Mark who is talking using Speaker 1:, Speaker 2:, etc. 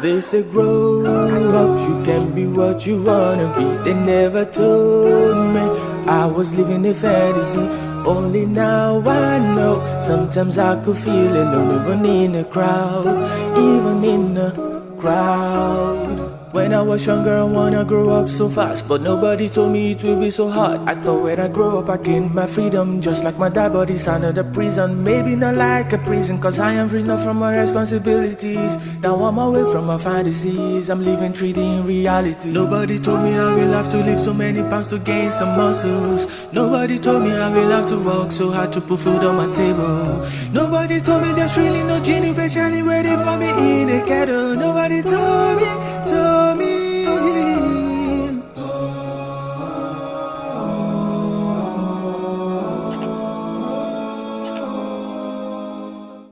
Speaker 1: They say grow up, you can be what you wanna be. They never told me I was living a fantasy. Only now I know. Sometimes I could feel alone, even in a crowd, even in a crowd. When I was younger, I wanna grow up so fast, but nobody told me it will be so hard. I thought when I grow up, I gain my freedom, just like my dad, but it's another prison. Maybe not like a prison, cause I am free enough from my responsibilities. Now I'm away from my fantasies, I'm living 3D in reality. Nobody told me I will have to lift so many pounds to gain some muscles. Nobody told me I will have to work so hard to put food on my table. Nobody told me there's really no genie patiently waiting for me in the kettle.